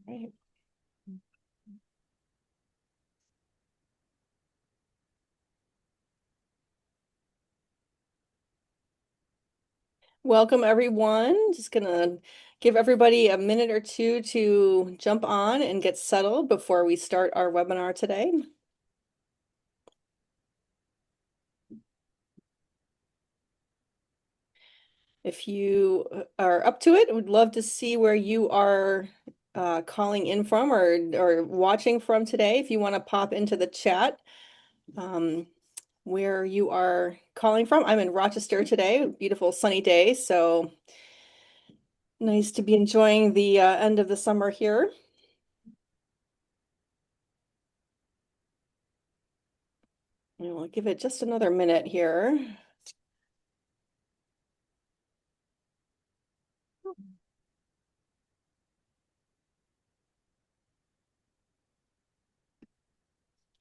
Right. Welcome, everyone. Just gonna give everybody a minute or two to jump on and get settled before we start our webinar today. If you are up to it, would love to see where you are calling in from or watching from today. If you want to pop into the chat where you are calling from. I'm in Rochester today, beautiful sunny day, so nice to be enjoying the end of the summer here. And we'll give it just another minute here.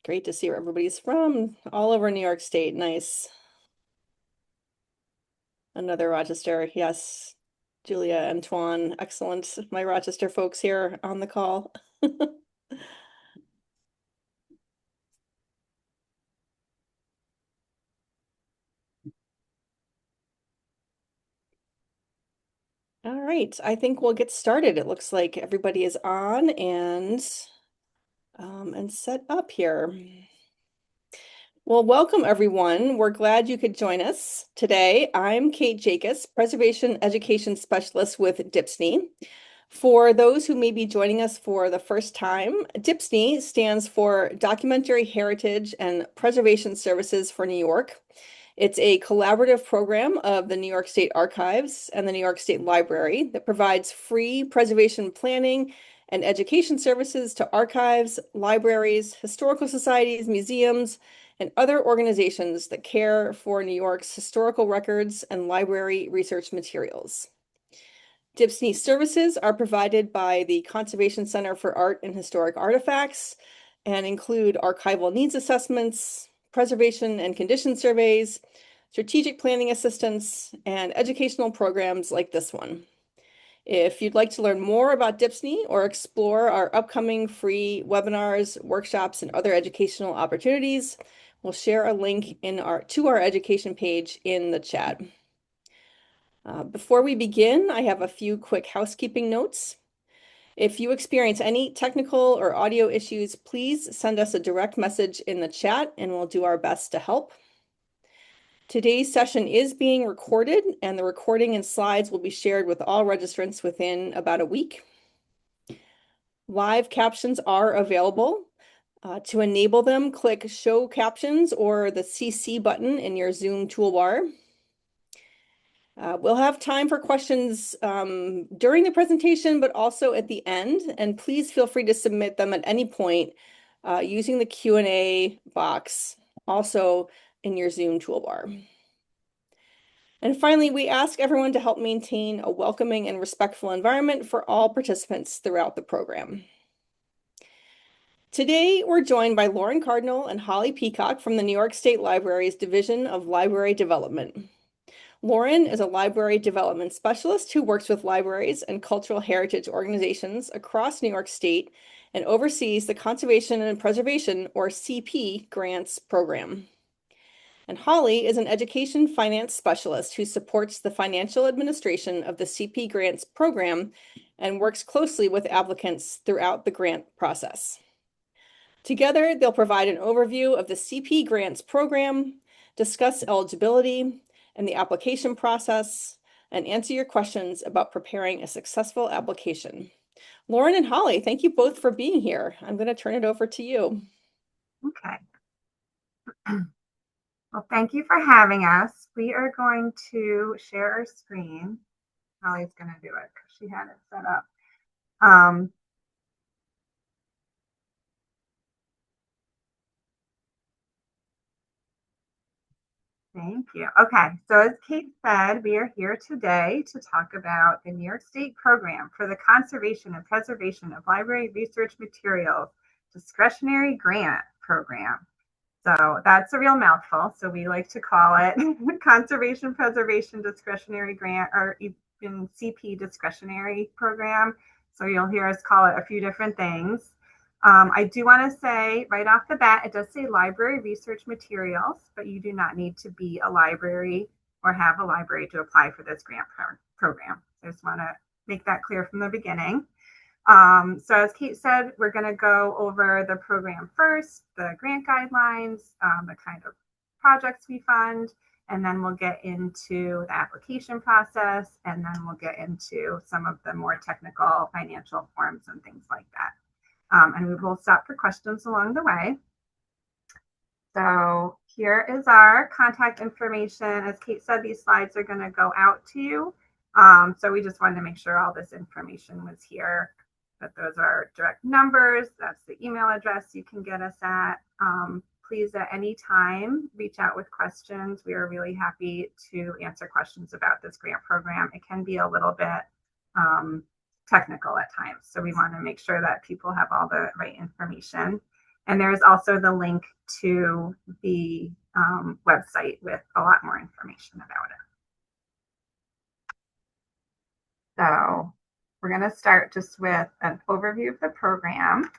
Great to see where everybody's from, all over New York State. Nice. Another Rochester. Yes. Julia, Antoine, excellent. My Rochester folks here on the call. All right, I think we'll get started. It looks like everybody is on and set up here. Well, welcome everyone. We're glad you could join us today. I'm Kate Jacobs, Preservation Education Specialist with DIPSNY. For those who may be joining us for the first time, DIPSNY stands for Documentary Heritage and Preservation Services for New York. It's a collaborative program of the New York State Archives and the New York State Library that provides free preservation planning and education services to archives, libraries, historical societies, museums, and other organizations that care for New York's historical records and library research materials. DIPSNY services are provided by the Conservation Center for Art and Historic Artifacts and include archival needs assessments, preservation and condition surveys, strategic planning assistance, and educational programs like this one. If you'd like to learn more about DIPSNY or explore our upcoming free webinars, workshops, and other educational opportunities, we'll share a link to our education page in the chat. Before we begin, I have a few quick housekeeping notes. If you experience any technical or audio issues, please send us a direct message in the chat and we'll do our best to help. Today's session is being recorded and the recording and slides will be shared with all registrants within about a week. Live captions are available. To enable them, click Show Captions or the CC button in your Zoom toolbar. We'll have time for questions during the presentation, but also at the end. And please feel free to submit them at any point using the Q&A box, also in your Zoom toolbar. And finally, we ask everyone to help maintain a welcoming and respectful environment for all participants throughout the program. Today, we're joined by Lauren Cardinal and Holly Peacock from the New York State Library's Division of Library Development. Lauren is a library development specialist who works with libraries and cultural heritage organizations across New York State and oversees the Conservation and Preservation, or CP, Grants Program. And Holly is an education finance specialist who supports the financial administration of the CP Grants Program and works closely with applicants throughout the grant process. Together, they'll provide an overview of the CP Grants Program, discuss eligibility and the application process, and answer your questions about preparing a successful application. Lauren and Holly, thank you both for being here. I'm going to turn it over to you. Okay. Well, thank you for having us. We are going to share our screen. Holly's going to do it because she had it set up. Thank you. Okay, so as Kate said, we are here today to talk about the New York State Program for the Conservation and Preservation of Library Research Materials Discretionary Grant Program. So that's a real mouthful. So we like to call it Conservation Preservation Discretionary Grant, or even CP Discretionary Program. So you'll hear us call it a few different things. I do want to say right off the bat, it does say library research materials, but you do not need to be a library or have a library to apply for this grant program. I just want to make that clear from the beginning. So as Kate said, we're going to go over the program first, the grant guidelines, the kind of projects we fund, and then we'll get into the application process, and then we'll get into some of the more technical financial forms and things like that. And we will stop for questions along the way. So here is our contact information. As Kate said, these slides are going to go out to you. So we just wanted to make sure all this information was here, that those are direct numbers. That's the email address you can get us at. Please at any time reach out with questions. We are really happy to answer questions about this grant program. It can be a little bit technical at times, so we want to make sure that people have all the right information. And there's also the link to the website with a lot more information about it. So we're going to start just with an overview of the program.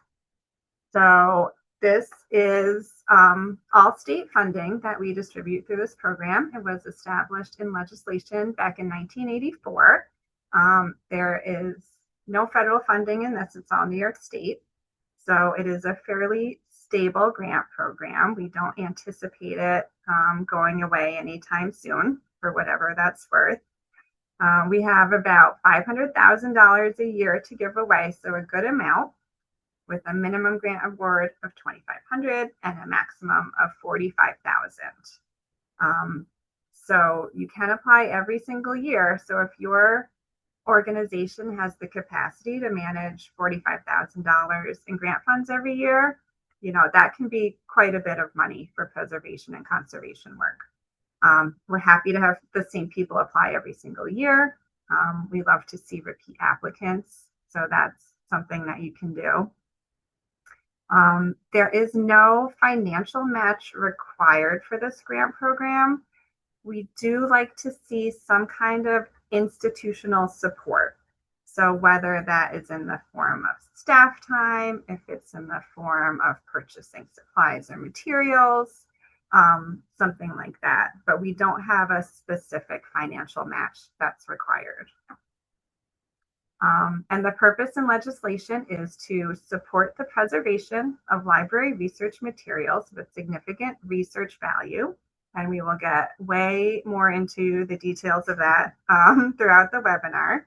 So this is all state funding that we distribute through this program. It was established in legislation back in 1984. There is no federal funding in this. It's all New York State. So it is a fairly stable grant program. We don't anticipate it going away anytime soon, for whatever that's worth. We have about $500,000 a year to give away, so a good amount, with a minimum grant award of $2,500 and a maximum of $45,000. So you can apply every single year. So if your organization has the capacity to manage $45,000 in grant funds every year, that can be quite a bit of money for preservation and conservation work. We're happy to have the same people apply every single year. We love to see repeat applicants, so that's something that you can do. There is no financial match required for this grant program. We do like to see some kind of institutional support. So whether that is in the form of staff time, if it's in the form of purchasing supplies or materials, something like that. But we don't have a specific financial match that's required. And the purpose in legislation is to support the preservation of library research materials with significant research value. And we will get way more into the details of that throughout the webinar.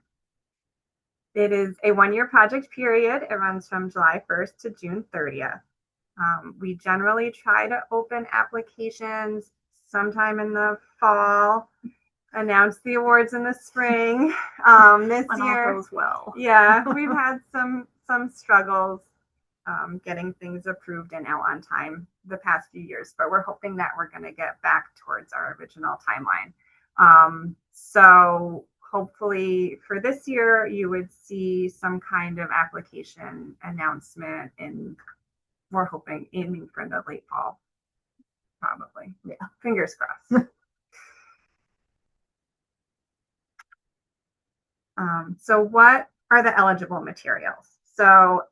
It is a one-year project period. It runs from July 1st to June 30th. We generally try to open applications sometime in the fall, announce the awards in the spring. This when year all goes well. Yeah, we've had some struggles getting things approved and out on time the past few years, but we're hoping that we're going to get back towards our original timeline. So hopefully for this year, you would see some kind of application announcement, and we're aiming for the late fall, probably. Yeah, fingers crossed. So what are the eligible materials? So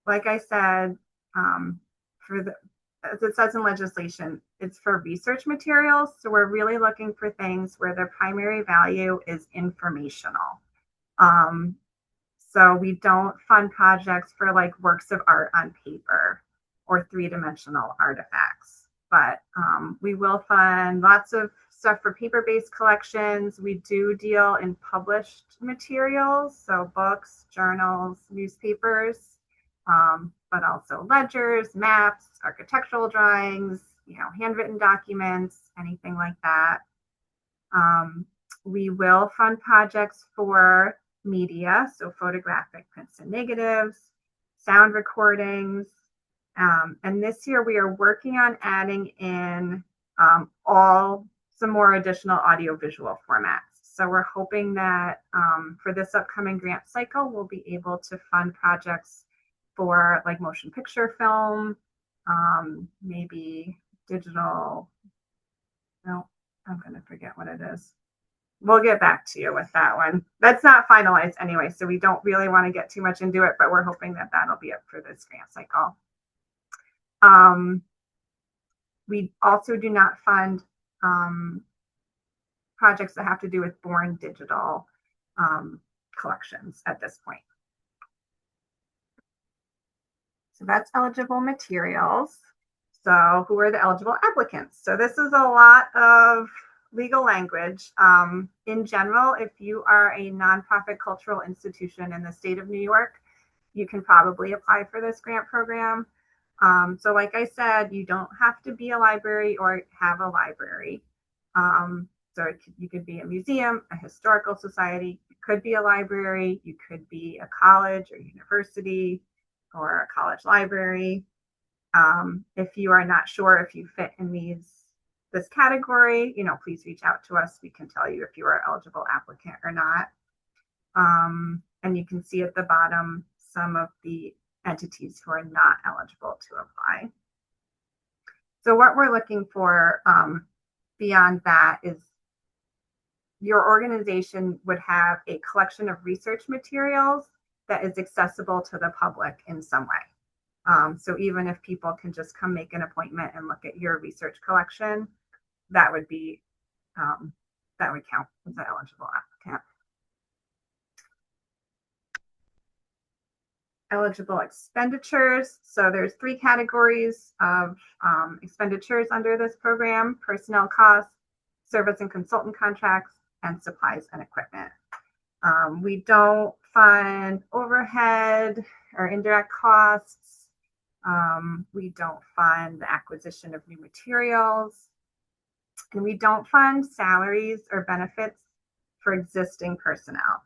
like I said, as it says in legislation, it's for research materials. So we're really looking for things where the primary value is informational. So we don't fund projects for like works of art on paper or three-dimensional artifacts, but we will fund lots of stuff for paper-based collections. We do deal in published materials, so books, journals, newspapers, but also ledgers, maps, architectural drawings, handwritten documents, anything like that. We will fund projects for media, so photographic prints and negatives, sound recordings. And this year we are working on adding in some more additional audiovisual formats. So we're hoping that for this upcoming grant cycle, we'll be able to fund projects for like motion picture film, maybe digital, no, I'm going to forget what it is. we'll get back to you with that one. That's not finalized anyway, so we don't really want to get too much into it, but we're hoping that that'll be it for this grant cycle. We also do not fund projects that have to do with born digital collections at this point. So that's eligible materials. So who are the eligible applicants? So this is a lot of legal language. In general, if you are a nonprofit cultural institution in the state of New York, you can probably apply for this grant program. So like I said, you don't have to be a library or have a library. So you could be a museum, a historical society, you could be a library, you could be a college or university or a college library. If you are not sure if you fit in this category, please reach out to us. We can tell you if you are an eligible applicant or not. And you can see at the bottom some of the entities who are not eligible to apply. So what we're looking for beyond that is your organization would have a collection of research materials that is accessible to the public in some way. So even if people can just come make an appointment and look at your research collection, that would be that would count as an eligible applicant. Eligible expenditures. So there's 3 categories of expenditures under this program: personnel costs, service and consultant contracts, and supplies and equipment. We don't fund overhead or indirect costs. We don't fund the acquisition of new materials. And we don't fund salaries or benefits for existing personnel.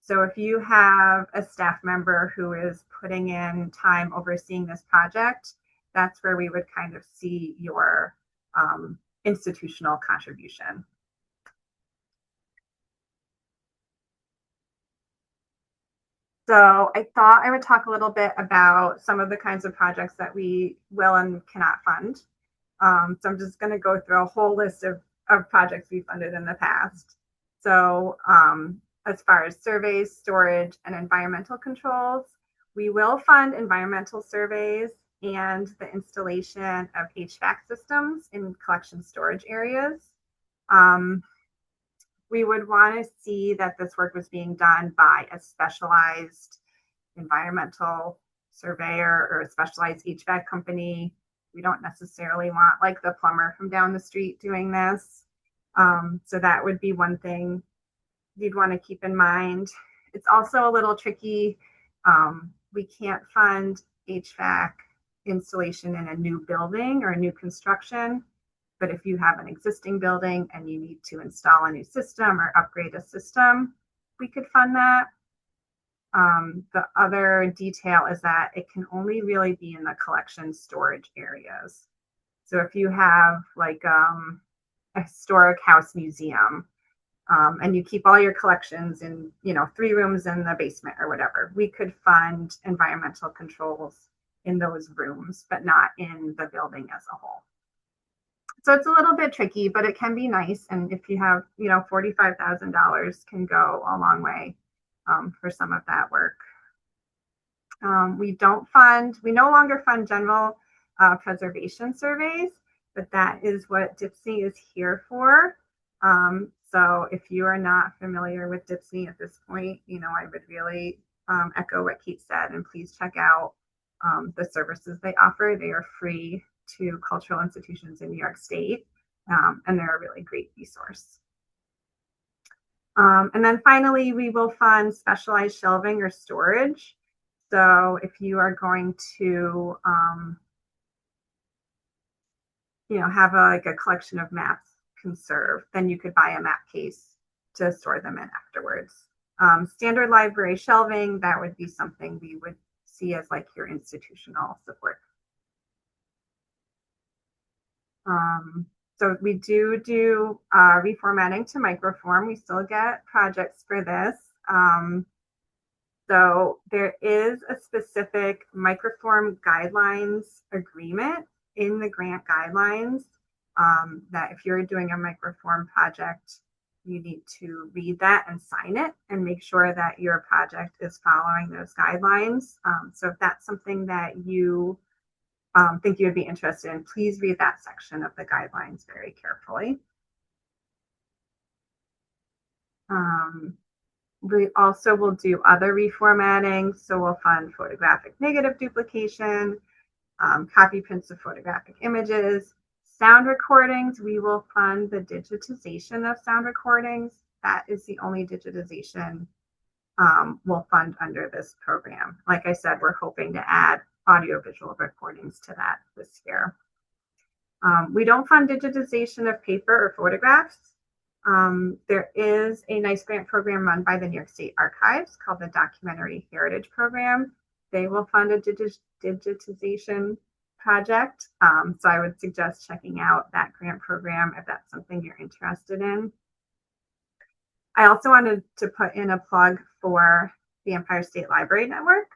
So if you have a staff member who is putting in time overseeing this project, that's where we would kind of see your institutional contribution. So I thought I would talk a little bit about some of the kinds of projects that we will and cannot fund. So I'm just going to go through a whole list of projects we funded in the past. So as far as surveys, storage, and environmental controls, we will fund environmental surveys and the installation of HVAC systems in collection storage areas. We would want to see that this work was being done by a specialized environmental surveyor or a specialized HVAC company. We don't necessarily want like the plumber from down the street doing this. So that would be one thing you'd want to keep in mind. It's also a little tricky. We can't fund HVAC installation in a new building or a new construction. But if you have an existing building and you need to install a new system or upgrade a system, we could fund that. The other detail is that it can only really be in the collection storage areas. So if you have like a historic house museum and you keep all your collections in, 3 rooms in the basement or whatever, we could fund environmental controls in those rooms, but not in the building as a whole. So it's a little bit tricky, but it can be nice. And if you have, $45,000 can go a long way for some of that work. We no longer fund general preservation surveys, but that is what DPSNY is here for. So if you are not familiar with DPSNY at this point, I would really echo what Kate said, and please check out the services they offer. They are free to cultural institutions in New York State, and they're a really great resource. And then finally, we will fund specialized shelving or storage. So if you are going to, have a collection of maps conserved, then you could buy a map case to store them in afterwards. Standard library shelving, that would be something we would see as like your institutional support. So we do reformatting to microform. We still get projects for this. So there is a specific microform guidelines agreement in the grant guidelines that if you're doing a microform project, you need to read that and sign it and make sure that your project is following those guidelines. So if that's something that you think you would be interested in, please read that section of the guidelines very carefully. We also will do other reformatting. So we'll fund photographic negative duplication, copy prints of photographic images, sound recordings. We will fund the digitization of sound recordings. That is the only digitization we'll fund under this program. Like I said, we're hoping to add audiovisual recordings to that this year. We don't fund digitization of paper or photographs. There is a NYS grant program run by the New York State Archives called the Documentary Heritage Program. They will fund a digitization project. So I would suggest checking out that grant program if that's something you're interested in. I also wanted to put in a plug for the Empire State Library Network.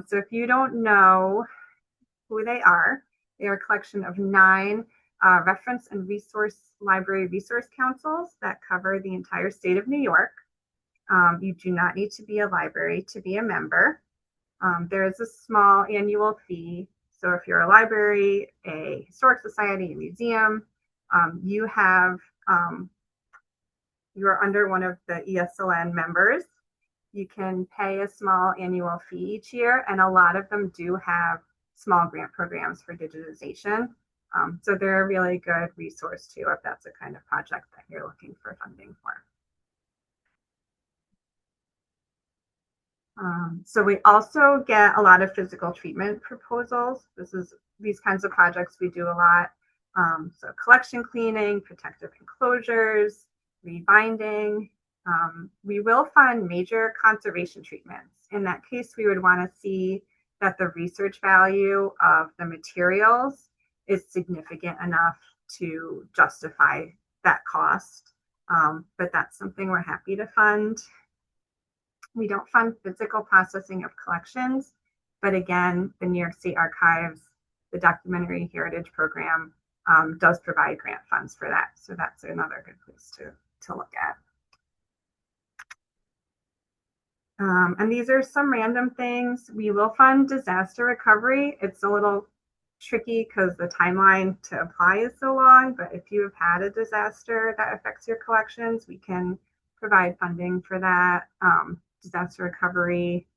So if you don't know who they are a collection of 9 reference and resource library resource councils that cover the entire state of New York. You do not need to be a library to be a member. There is a small annual fee. So if you're a library, a historic society, a museum, you are under one of the ESLN members. You can pay a small annual fee each year, and a lot of them do have small grant programs for digitization. So they're a really good resource too, if that's a kind of project that you're looking for funding for. So we also get a lot of physical treatment proposals. These kinds of projects we do a lot. So collection cleaning, protective enclosures, rebinding. We will fund major conservation treatments. In that case, we would want to see that the research value of the materials is significant enough to justify that cost. But that's something we're happy to fund. We don't fund physical processing of collections, but again, the New York State Archives, the Documentary Heritage Program does provide grant funds for that. So that's another good place to look at. And these are some random things. We will fund disaster recovery. It's a little tricky because the timeline to apply is so long, but if you have had a disaster that affects your collections, we can provide funding for that. Disaster recovery,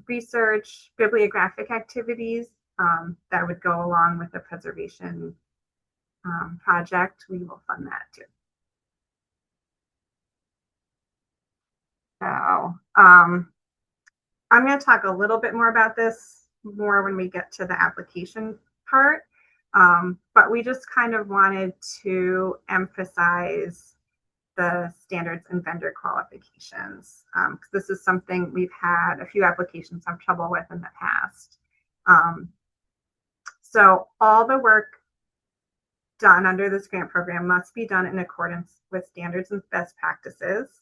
research, bibliographic activities that would go along with the preservation project. We will fund that too. So I'm going to talk a little bit more about this more when we get to the application part. But we just kind of wanted to emphasize the standards and vendor qualifications. This is something we've had a few applications have trouble with in the past. So all the work done under this grant program must be done in accordance with standards and best practices.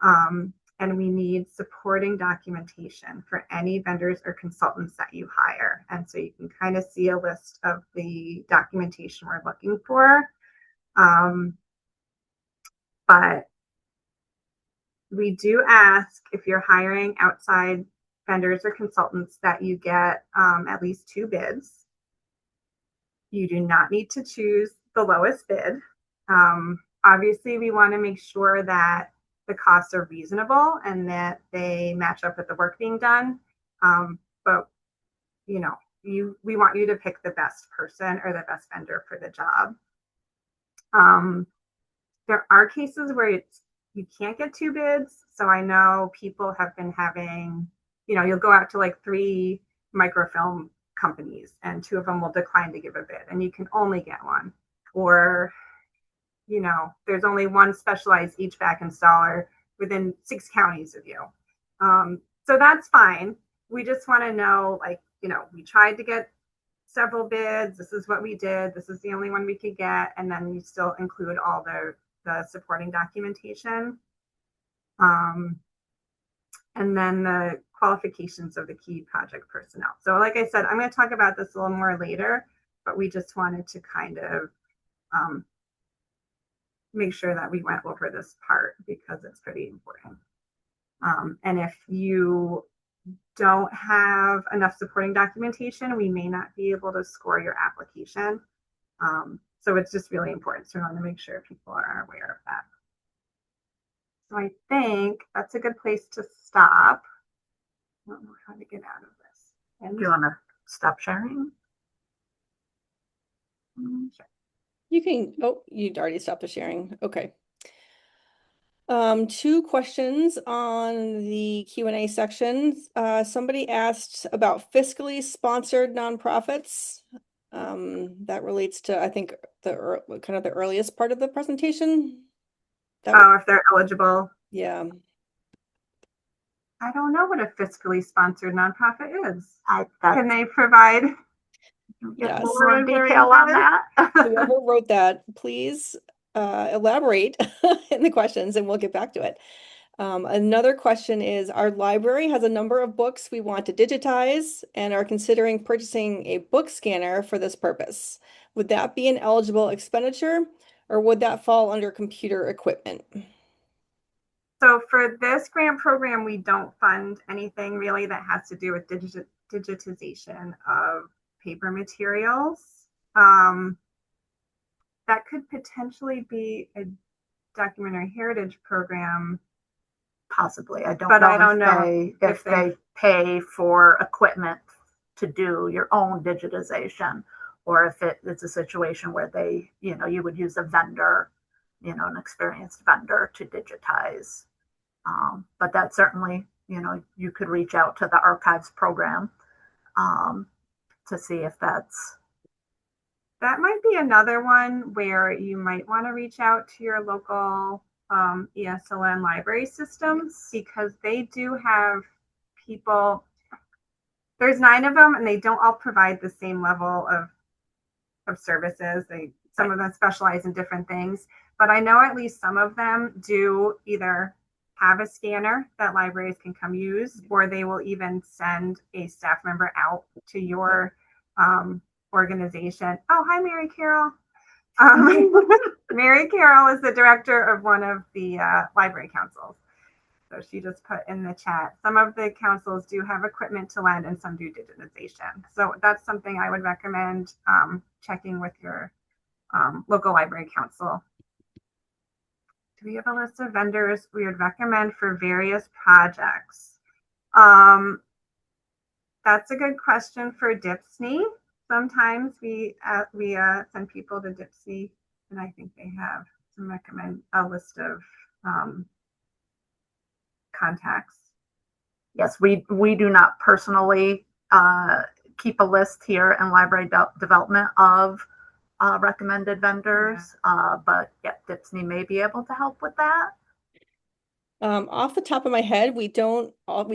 And we need supporting documentation for any vendors or consultants that you hire. And so you can kind of see a list of the documentation we're looking for. But we do ask if you're hiring outside vendors or consultants that you get at least 2 bids. You do not need to choose the lowest bid. Obviously, we want to make sure that the costs are reasonable and that they match up with the work being done. But we want you to pick the best person or the best vendor for the job. There are cases where you can't get 2 bids. So I know people have been having, you'll go out to like 3 microfilm companies and 2 of them will decline to give a bid and you can only get one. Or there's only one specialized HVAC installer within 6 counties of you. So that's fine. We just want to know, we tried to get several bids. This is what we did. This is the only one we could get. And then you still include all the supporting documentation. And then the qualifications of the key project personnel. So like I said, I'm going to talk about this a little more later, but we just wanted to kind of make sure that we went over this part because it's pretty important. And if you don't have enough supporting documentation, we may not be able to score your application. So it's just really important. So we want to make sure people are aware of that. So I think that's a good place to stop. I don't know how to get out of this. And do you want to stop sharing? Sure. You can, oh, you'd already stopped the sharing. Okay. 2 questions on the Q&A section. Somebody asked about fiscally sponsored nonprofits. That relates to, I think, the kind of the earliest part of the presentation. If they're eligible. Yeah. I don't know what a fiscally sponsored nonprofit is. Can they provide Yes. more detail on that? Whoever wrote that, please elaborate in the questions and we'll get back to it. Another question is, our library has a number of books we want to digitize and are considering purchasing a book scanner for this purpose. Would that be an eligible expenditure or would that fall under computer equipment? So for this grant program, we don't fund anything really that has to do with digitization of paper materials. That could potentially be a documentary heritage program. Possibly. I don't know if they pay for equipment to do your own digitization, or if it's a situation where they, you would use a vendor, an experienced vendor to digitize. But that certainly, you could reach out to the archives program to see if that might be another one where you might want to reach out to your local ESLN library systems, because they do have people. There's 9 of them and they don't all provide the same level of services. Some of them specialize in different things, but I know at least some of them do either have a scanner that libraries can come use, or they will even send a staff member out to your organization. Oh, hi, Mary Carol. Mary Carol is the director of one of the library councils. So she just put in the chat, some of the councils do have equipment to lend and some do digitization. So that's something I would recommend checking with your local library council. Do we have a list of vendors we would recommend for various projects? That's a good question for DIPSNY. Sometimes we send people to DIPSNY, and I think they have a list of contacts. Yes, we do not personally keep a list here in library development of recommended vendors, but yeah, DIPSNY may be able to help with that. Off the top of my head, we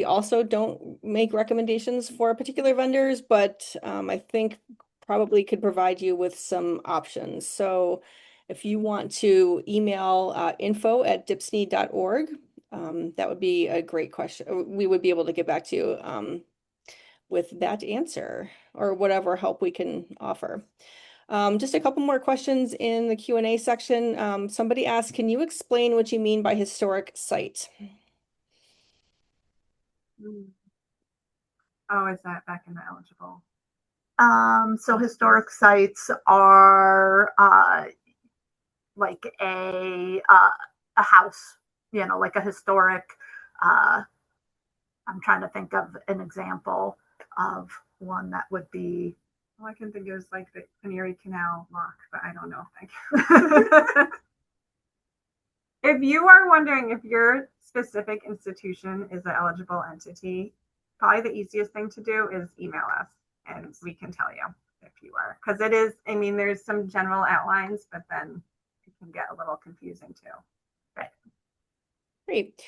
also don't make recommendations for particular vendors, but I think probably could provide you with some options. So if you want to email info@dipsny.org, that would be a great question. We would be able to get back to you with that answer or whatever help we can offer. Just a couple more questions in the Q&A section. Somebody asked, can you explain what you mean by historic site? Oh, is that back in the eligible? So historic sites are like a house, like a historic, I'm trying to think of an example of one that would be. All I can think of is like the Canary Canal lock, but I don't know. If you are wondering if your specific institution is an eligible entity, probably the easiest thing to do is email us and we can tell you if you are. Because it is, I mean, there's some general outlines, but then it can get a little confusing too. Right. Great.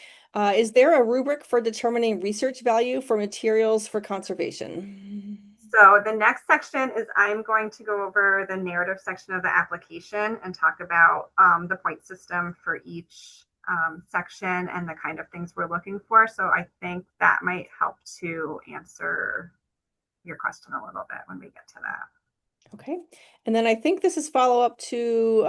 Is there a rubric for determining research value for materials for conservation? So the next section is I'm going to go over the narrative section of the application and talk about the point system for each section and the kind of things we're looking for. So I think that might help to answer your question a little bit when we get to that. Okay. And then I think this is follow up to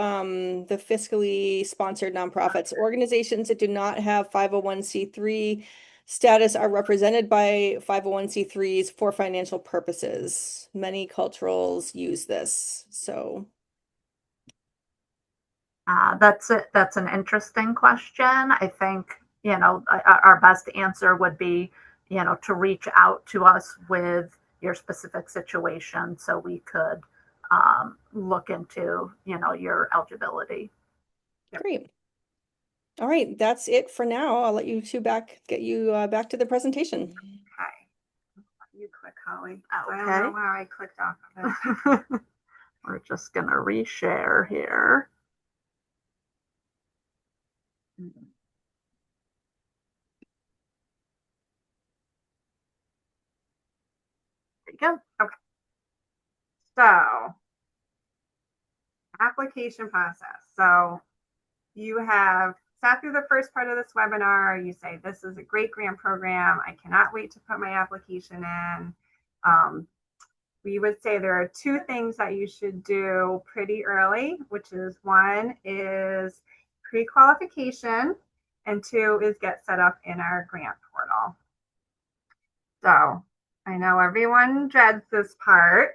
the fiscally sponsored nonprofits. Organizations that do not have 501c3 status are represented by 501c3s for financial purposes. Many cultures use this. So that's an interesting question. I think, our best answer would be, to reach out to us with your specific situation so we could look into, your eligibility. great. All right, that's it for now. I'll let you two get you back to the presentation. Okay. You click, Holly. Okay. I don't know how I clicked off of it. We're just going to reshare here. There you go. Okay. So, application process. So, you have sat through the first part of this webinar. You say, this is a great grant program. I cannot wait to put my application in. We would say there are two things that you should do pretty early, which is one is pre-qualification and two is get set up in our grant portal. So I know everyone dreads this part.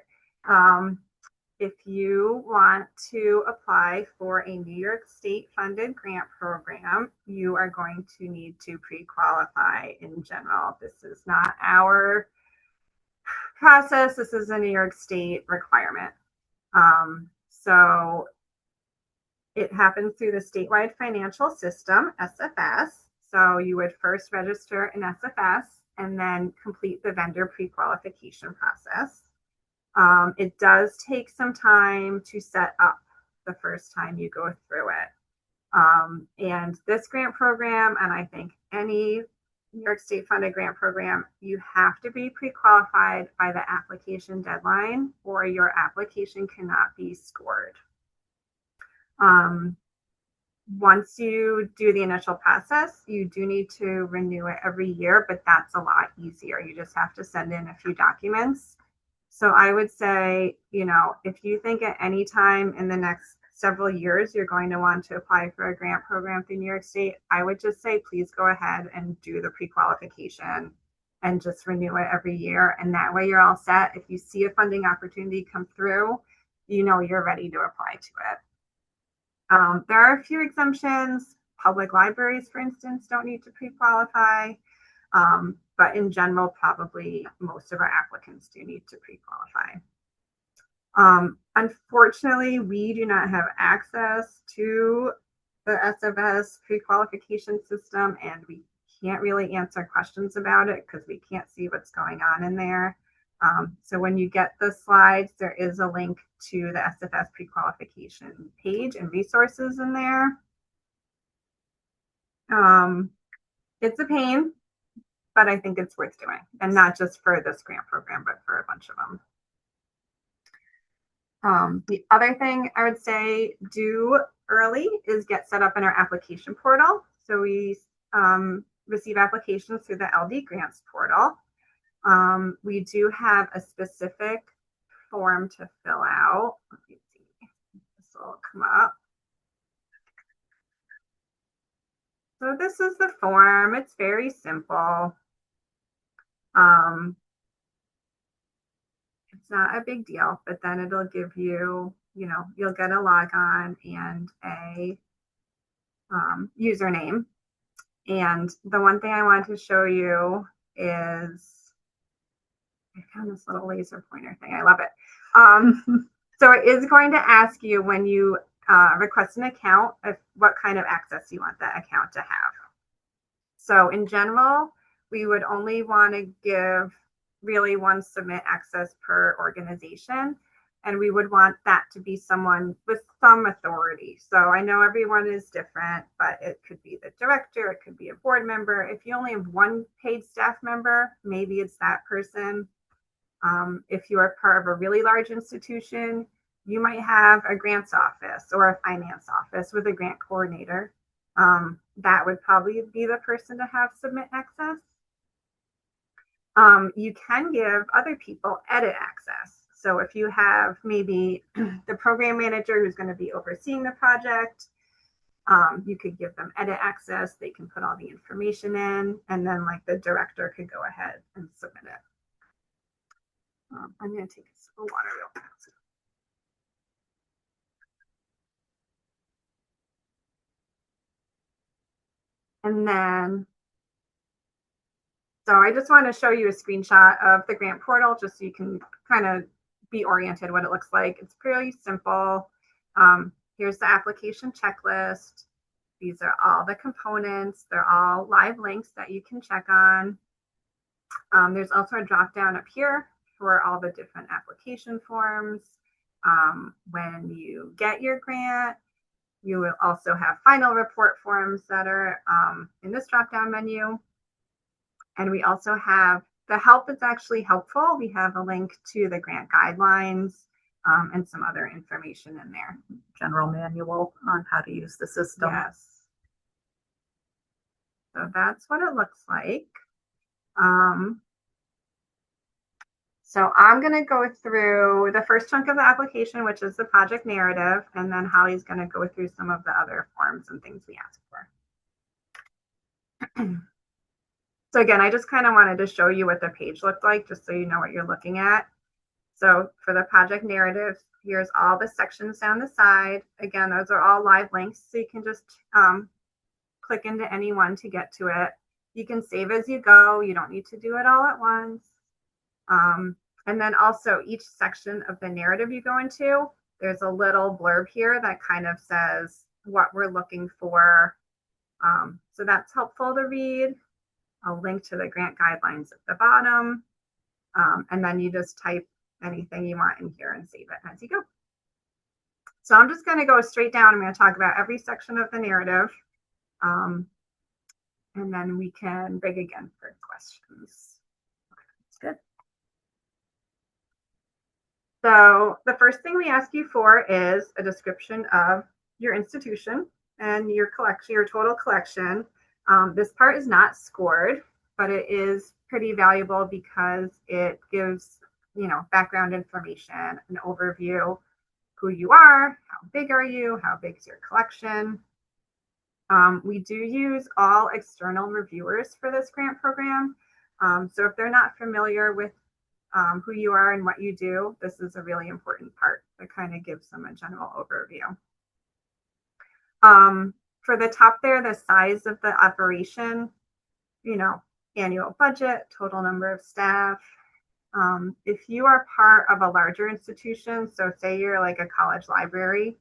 If you want to apply for a New York State funded grant program, you are going to need to pre-qualify in general. This is not our process. This is a New York State requirement. So it happens through the statewide financial system, SFS. So you would first register in SFS and then complete the vendor pre-qualification process. It does take some time to set up the first time you go through it. And this grant program, and I think any New York State funded grant program, you have to be pre-qualified by the application deadline or your application cannot be scored. Once you do the initial process, you do need to renew it every year, but that's a lot easier. You just have to send in a few documents. So I would say, if you think at any time in the next several years you're going to want to apply for a grant program through New York State, I would just say, please go ahead and do the pre-qualification and just renew it every year. And that way you're all set. If you see a funding opportunity come through, you're ready to apply to it. There are a few exemptions. Public libraries, for instance, don't need to pre-qualify. But in general, probably most of our applicants do need to pre-qualify. Unfortunately, we do not have access to the SFS pre-qualification system, and we can't really answer questions about it because we can't see what's going on in there. So when you get the slides, there is a link to the SFS pre-qualification page and resources in there. It's a pain, but I think it's worth doing, and not just for this grant program, but for a bunch of them. The other thing I would say do early is get set up in our application portal. So we receive applications through the LD grants portal. We do have a specific form to fill out. Let me see. This will come up. So this is the form. It's very simple. It's not a big deal, but then it'll give you, you'll get a logon and a username. And the one thing I wanted to show you is, I found this little laser pointer thing. I love it. So it is going to ask you when you request an account, what kind of access you want that account to have. So in general, we would only want to give really one submit access per organization. And we would want that to be someone with some authority. So I know everyone is different, but it could be the director, it could be a board member. If you only have one paid staff member, maybe it's that person. If you are part of a really large institution, you might have a grants office or a finance office with a grant coordinator. That would probably be the person to have submit access. You can give other people edit access. So if you have maybe the program manager who's going to be overseeing the project, you could give them edit access. They can put all the information in, and then like the director could go ahead and submit it. I'm going to take a sip of water real fast. And then, so I just want to show you a screenshot of the grant portal just so you can kind of be oriented what it looks like. It's pretty simple. Here's the application checklist. These are all the components. They're all live links that you can check on. There's also a drop down up here for all the different application forms. When you get your grant, you will also have final report forms that are in this drop down menu. And we also have the help that's actually helpful. We have a link to the grant guidelines and some other information in there. General manual on how to use the system. Yes. So that's what it looks like. So I'm going to go through the first chunk of the application, which is the project narrative, and then Holly's going to go through some of the other forms and things we asked for. So again, I just kind of wanted to show you what the page looked like, just so you know what you're looking at. So for the project narrative, here's all the sections down the side. Again, those are all live links, so you can just click into any one to get to it. You can save as you go. You don't need to do it all at once. And then also each section of the narrative you go into, there's a little blurb here that kind of says what we're looking for. So that's helpful to read. I'll link to the grant guidelines at the bottom. And then you just type anything you want in here and save it as you go. So I'm just going to go straight down. I'm going to talk about every section of the narrative. And then we can break again for questions. Okay, that's good. So the first thing we ask you for is a description of your institution and your collection, your total collection. This part is not scored, but it is pretty valuable because it gives, background information, an overview, who you are, how big are you, how big is your collection. We do use all external reviewers for this grant program. So if they're not familiar with who you are and what you do, this is a really important part that kind of gives them a general overview. For the top there, the size of the operation, annual budget, total number of staff. If you are part of a larger institution, so say you're like a college library,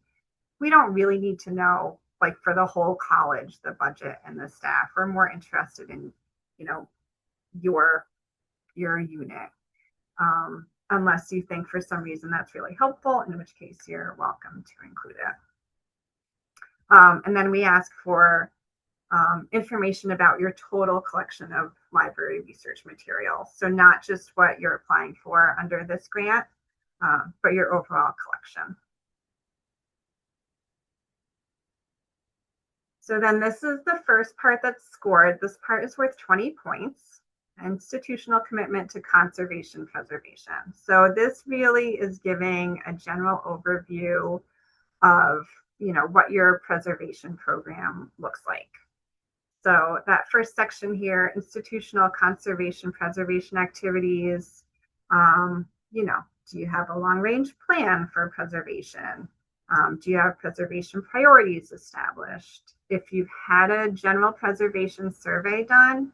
we don't really need to know, like for the whole college, the budget and the staff. We're more interested in, your unit. Unless you think for some reason that's really helpful, in which case you're welcome to include it. And then we ask for information about your total collection of library research materials. So not just what you're applying for under this grant, but your overall collection. So then this is the first part that's scored. This part is worth 20 points. Institutional commitment to conservation preservation. So this really is giving a general overview of, what your preservation program looks like. So that first section here, institutional conservation preservation activities, do you have a long-range plan for preservation? Do you have preservation priorities established? If you've had a general preservation survey done,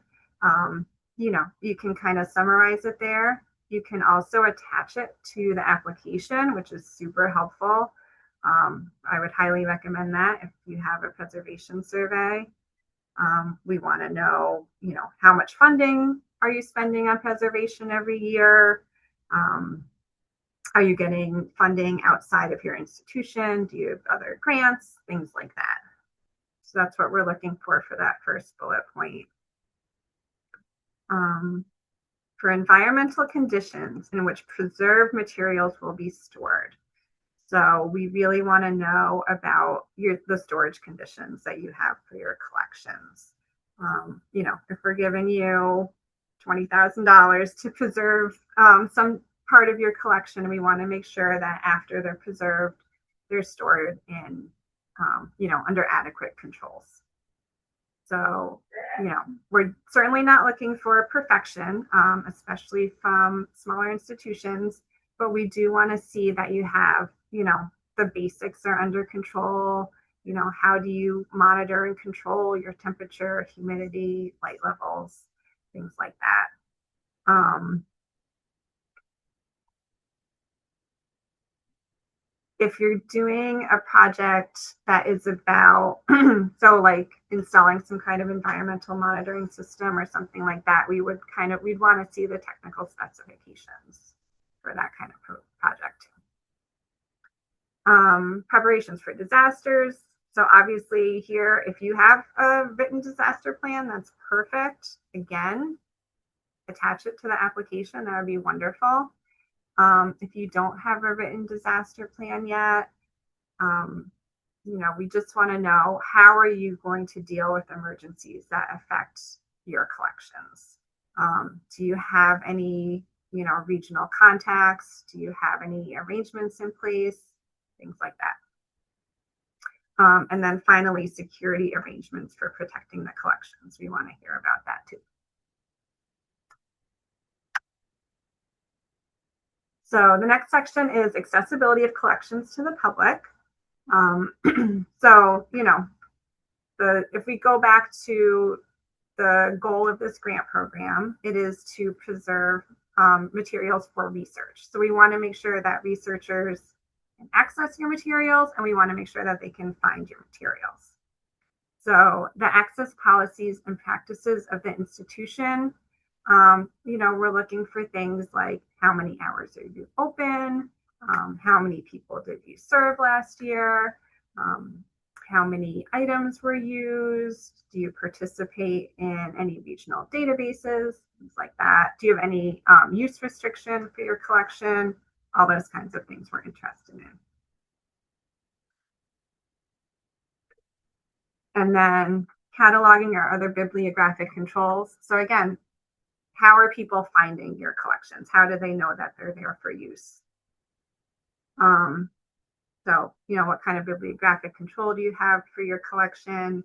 you can kind of summarize it there. You can also attach it to the application, which is super helpful. I would highly recommend that if you have a preservation survey. We want to know, how much funding are you spending on preservation every year? Are you getting funding outside of your institution? Do you have other grants? Things like that. So that's what we're looking for that first bullet point. For environmental conditions in which preserved materials will be stored. So we really want to know about the storage conditions that you have for your collections. If we're giving you $20,000 to preserve some part of your collection. We want to make sure that after they're preserved, they're stored in, under adequate controls. So, we're certainly not looking for perfection, especially from smaller institutions, but we do want to see that you have, the basics are under control. How do you monitor and control your temperature, humidity, light levels, things like that. If you're doing a project that is about, so like installing some kind of environmental monitoring system or something like that, we'd want to see the technical specifications for that kind of project. Preparations for disasters. So obviously here, if you have a written disaster plan, that's perfect. Again, attach it to the application. That would be wonderful. If you don't have a written disaster plan yet, we just want to know, how are you going to deal with emergencies that affect your collections? Do you have any, regional contacts? Do you have any arrangements in place? Things like that. And then finally, security arrangements for protecting the collections. We want to hear about that too. So the next section is accessibility of collections to the public. So, if we go back to the goal of this grant program, it is to preserve materials for research. So we want to make sure that researchers can access your materials, and we want to make sure that they can find your materials. So the access policies and practices of the institution, we're looking for things like, how many hours are you open? How many people did you serve last year? How many items were used? Do you participate in any regional databases? Things like that. Do you have any use restriction for your collection? All those kinds of things we're interested in. And then cataloging or other bibliographic controls. So again, how are people finding your collections? How do they know that they're there for use? So, what kind of bibliographic control do you have for your collection?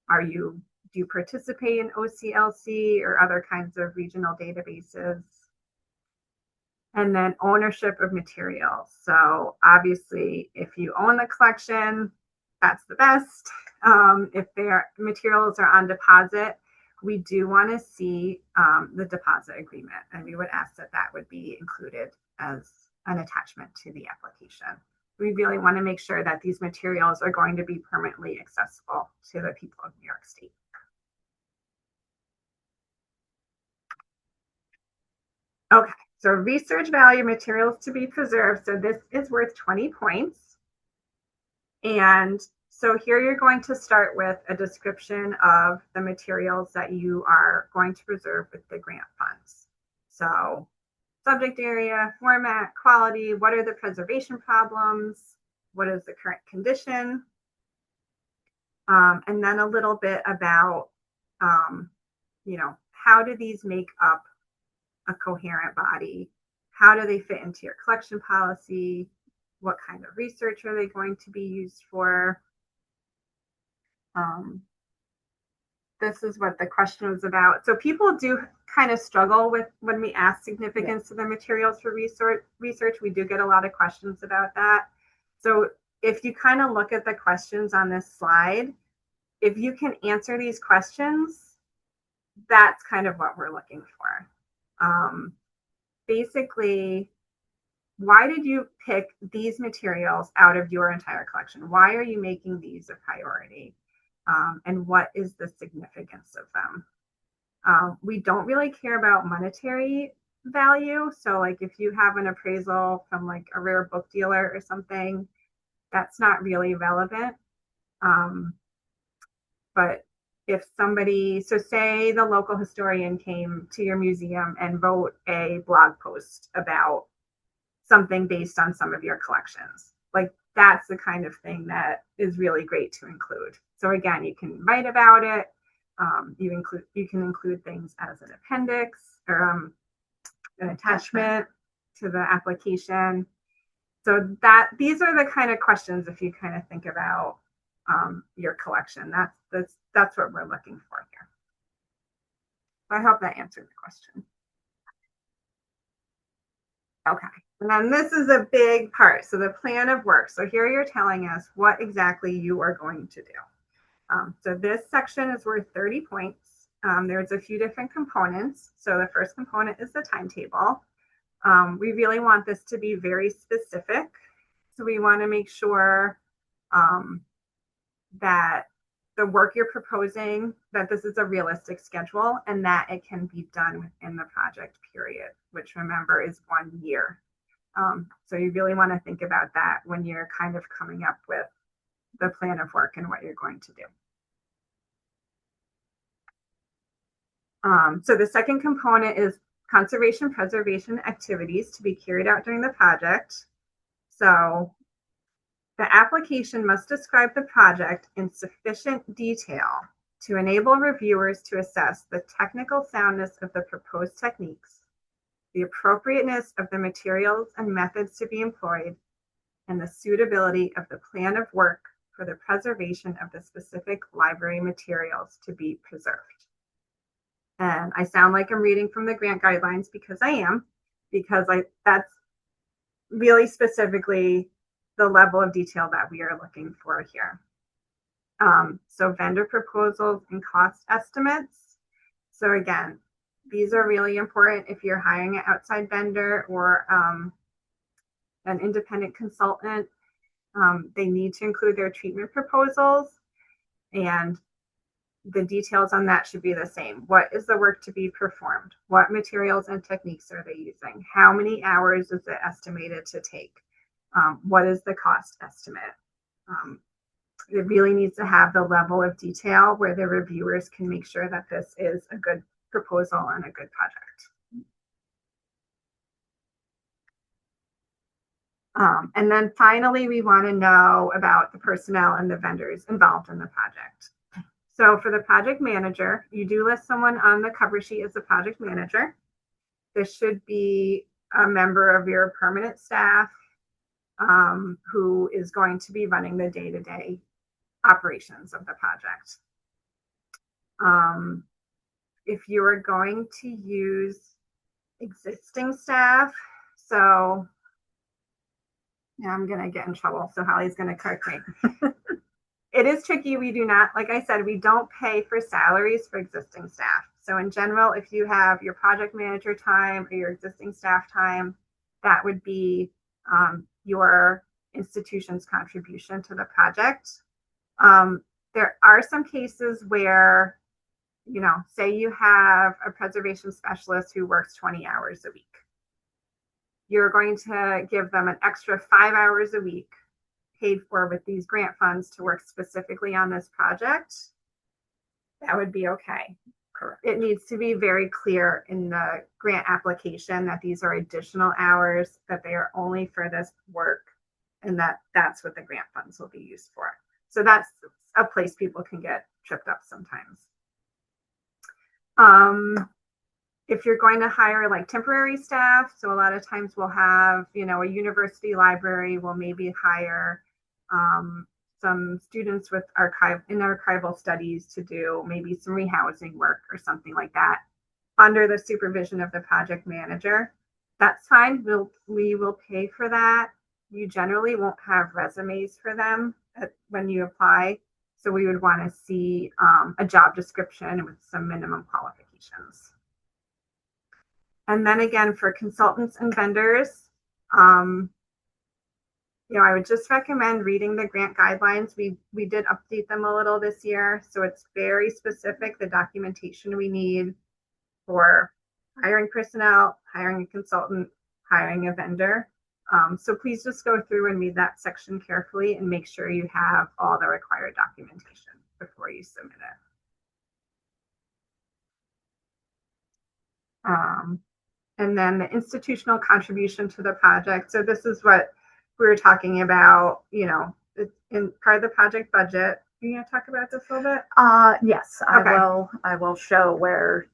Do you participate in OCLC or other kinds of regional databases? And then ownership of materials. So obviously, if you own the collection, that's the best. If their materials are on deposit, we do want to see the deposit agreement, and we would ask that that would be included as an attachment to the application. We really want to make sure that these materials are going to be permanently accessible to the people of New York State. Okay, so research value materials to be preserved. So this is worth 20 points. And so here you're going to start with a description of the materials that you are going to preserve with the grant funds. So subject area, format, quality, what are the preservation problems, what is the current condition, and then a little bit about, how do these make up a coherent body? How do they fit into your collection policy? What kind of research are they going to be used for? This is what the question was about. So people do kind of struggle with when we ask significance of the materials for research. We do get a lot of questions about that. So if you kind of look at the questions on this slide, if you can answer these questions, that's kind of what we're looking for. Basically, why did you pick these materials out of your entire collection? Why are you making these a priority? And what is the significance of them? We don't really care about monetary value. So like if you have an appraisal from like a rare book dealer or something, that's not really relevant. But if somebody, so say the local historian came to your museum and wrote a blog post about something based on some of your collections, like that's the kind of thing that is really great to include. So again, you can write about it. You can include things as an appendix or an attachment to the application. So these are the kind of questions, if you kind of think about your collection, that's what we're looking for here. I hope that answered the question. Okay, and then this is a big part. So the plan of work. So here you're telling us what exactly you are going to do. So this section is worth 30 points. There's a few different components. So the first component is the timetable. We really want this to be very specific. So we want to make sure that the work you're proposing, that this is a realistic schedule and that it can be done within the project period, which remember is 1 year. So you really want to think about that when you're kind of coming up with the plan of work and what you're going to do. So the second component is conservation preservation activities to be carried out during the project. So the application must describe the project in sufficient detail to enable reviewers to assess the technical soundness of the proposed techniques, the appropriateness of the materials and methods to be employed, and the suitability of the plan of work for the preservation of the specific library materials to be preserved. And I sound like I'm reading from the grant guidelines because I am, because that's really specifically the level of detail that we are looking for here. So vendor proposals and cost estimates. So again, these are really important if you're hiring an outside vendor or an independent consultant. They need to include their treatment proposals, and the details on that should be the same. What is the work to be performed? What materials and techniques are they using? How many hours is it estimated to take? What is the cost estimate? It really needs to have the level of detail where the reviewers can make sure that this is a good proposal and a good project. And then finally, we want to know about the personnel and the vendors involved in the project. So for the project manager, you do list someone on the cover sheet as a project manager. This should be a member of your permanent staff who is going to be running the day-to-day operations of the project. If you are going to use existing staff, so yeah, I'm going to get in trouble. So Holly's going to correct me. It is tricky. We do not, like I said, we don't pay for salaries for existing staff. So in general, if you have your project manager time or your existing staff time, that would be your institution's contribution to the project. There are some cases where, say you have a preservation specialist who works 20 hours a week. You're going to give them an extra 5 hours a week paid for with these grant funds to work specifically on this project. That would be okay. Correct. It needs to be very clear in the grant application that these are additional hours, that they are only for this work, and that's what the grant funds will be used for. So that's a place people can get tripped up sometimes. If you're going to hire like temporary staff, so a lot of times we'll have, a university library will maybe hire some students with archival studies to do maybe some rehousing work or something like that under the supervision of the project manager. That's fine. We will pay for that. You generally won't have resumes for them when you apply. So we would want to see a job description with some minimum qualifications. And then again, for consultants and vendors, I would just recommend reading the grant guidelines. We did update them a little this year. So it's very specific, the documentation we need for hiring personnel, hiring a consultant, hiring a vendor. So please just go through and read that section carefully and make sure you have all the required documentation before you submit it. And then the institutional contribution to the project. So this is what we were talking about, in part of the project budget. Are you going to talk about this a little bit? Yes, Okay. I will show where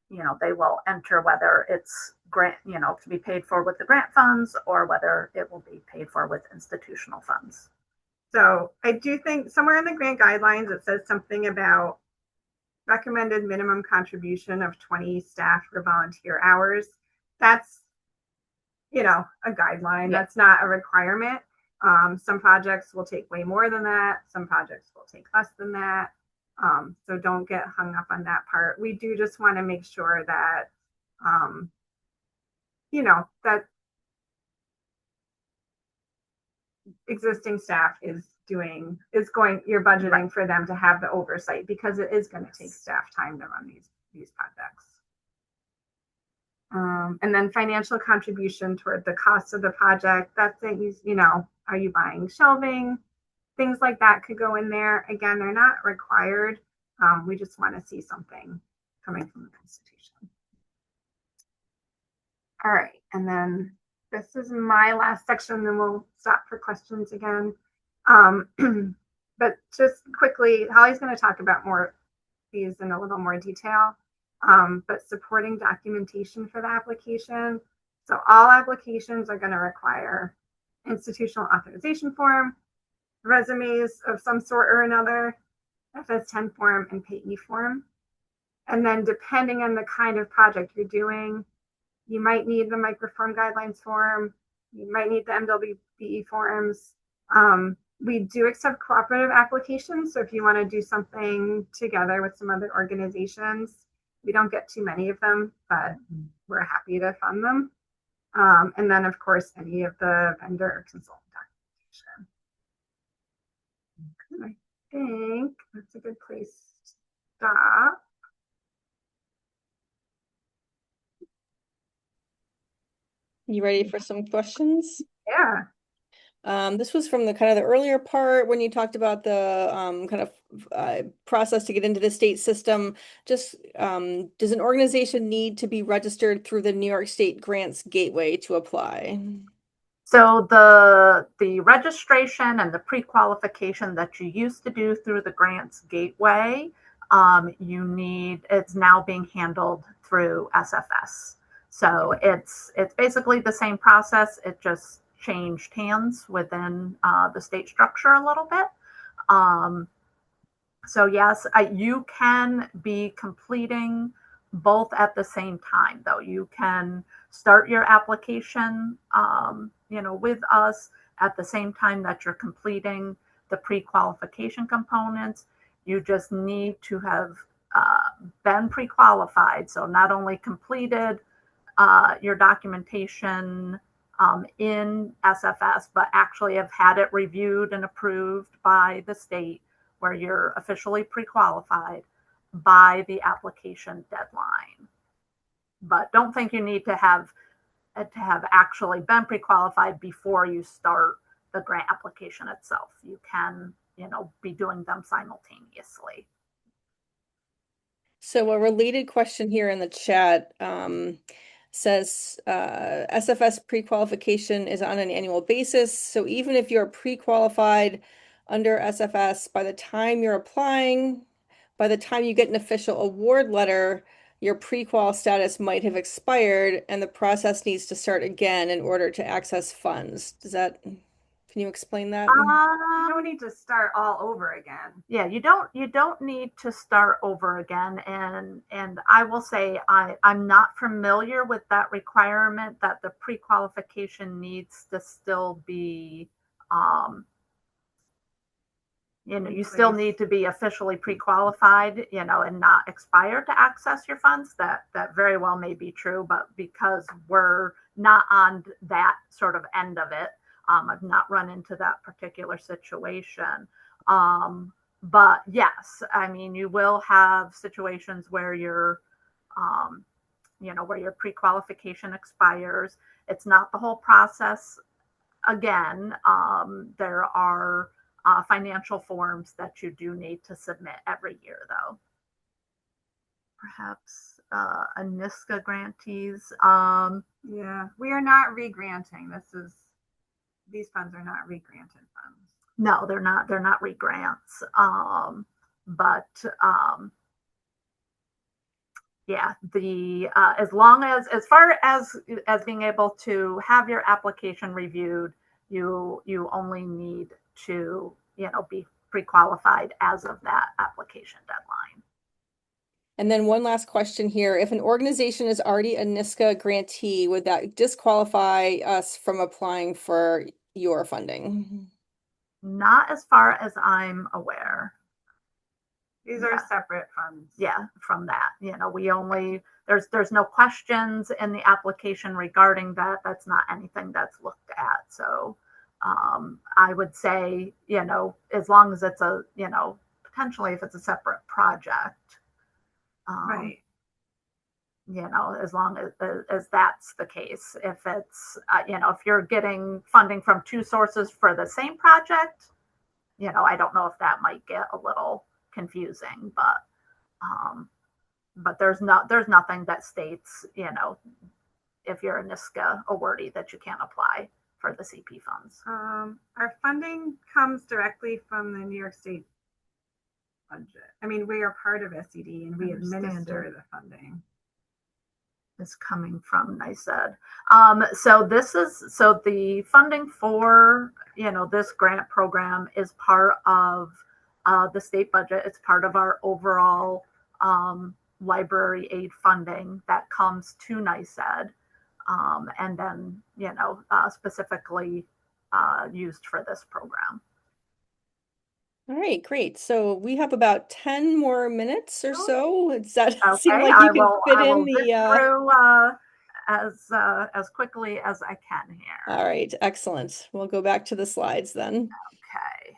they will enter whether it's grant, to be paid for with the grant funds or whether it will be paid for with institutional funds. So I do think somewhere in the grant guidelines, it says something about recommended minimum contribution of 20 staff for volunteer hours. That's, a guideline. Yeah. That's not a requirement. Some projects will take way more than that. Some projects will take less than that. So don't get hung up on that part. We do just want to make sure that, that existing staff you're budgeting right. for them to have the oversight, because it is going to take staff time to run these projects. And then financial contribution toward the cost of the project. That's it. Are you buying shelving? Things like that could go in there. Again, they're not required. We just want to see something coming from the institution. All right, and then this is my last section, then we'll stop for questions again. But just quickly, Holly's going to talk about more these in a little more detail, but supporting documentation for the application. So all applications are going to require institutional authorization form, resumes of some sort or another, FS10 form, and payee form. And then depending on the kind of project you're doing, you might need the microform guidelines form. You might need the MWBE forms. We do accept cooperative applications. So if you want to do something together with some other organizations, we don't get too many of them, but we're happy to fund them. And then, of course, any of the vendor or consultant documentation. I think that's a good place to stop. You ready for some questions? Yeah. This was from the kind of the earlier part when you talked about the kind of process to get into the state system. Just does an organization need to be registered through the New York State Grants Gateway to apply? So the registration and the pre-qualification that you used to do through the Grants Gateway, it's now being handled through SFS. So it's basically the same process. It just changed hands within the state structure a little bit. So yes, you can be completing both at the same time, though. You can start your application, with us at the same time that you're completing the pre-qualification components. You just need to have been pre-qualified. So not only completed your documentation in SFS, but actually have had it reviewed and approved by the state, where you're officially pre-qualified by the application deadline. But don't think you need to have actually been pre-qualified before you start the grant application itself. You can, be doing them simultaneously. So a related question here in the chat says SFS pre-qualification is on an annual basis. So even if you're pre-qualified under SFS, by the time you're applying, by the time you get an official award letter, your pre-qual status might have expired and the process needs to start again in order to access funds. Can you explain that? You don't need to start all over again. Yeah, you don't need to start over again. And I will say I'm not familiar with that requirement that the pre-qualification needs to still be you still need to be officially pre-qualified, and not expired to access your funds. That very well may be true, but because we're not on that sort of end of it, I've not run into that particular situation. But yes, I mean, you will have situations where your pre-qualification expires. It's not the whole process. Again, there are financial forms that you do need to submit every year, though. Perhaps NYSCA grantees. Yeah, we are not re-granting. These funds are not re-granted funds. No, they're not. They're not re-grants. But Yeah, the as long as far as being able to have your application reviewed, you only need to be pre-qualified as of that application deadline. And then one last question here. If an organization is already a NYSCA grantee, would that disqualify us from applying for your funding? Not as far as I'm aware. These are separate funds. Yeah, from that. We only, there's no questions in the application regarding that. That's not anything that's looked at. So I would say, as long as it's potentially if it's a separate project, right. As long as that's the case. If it's, if you're getting funding from two sources for the same project, I don't know if that might get a little confusing, but there's nothing that states, if you're a NYSCA awardee that you can't apply for the CP funds. Our funding comes directly from the New York State budget. I mean, we are part of SED and we administer the funding. Is coming from NYSED. So the funding for this grant program is part of the state budget. It's part of our overall library aid funding that comes to NYSED, and then specifically used for this program. All right, great. So we have about 10 more minutes or so. Does that Okay, seem like you can fit in through as quickly as I can here. All right, excellent. We'll go back to the slides then. Okay.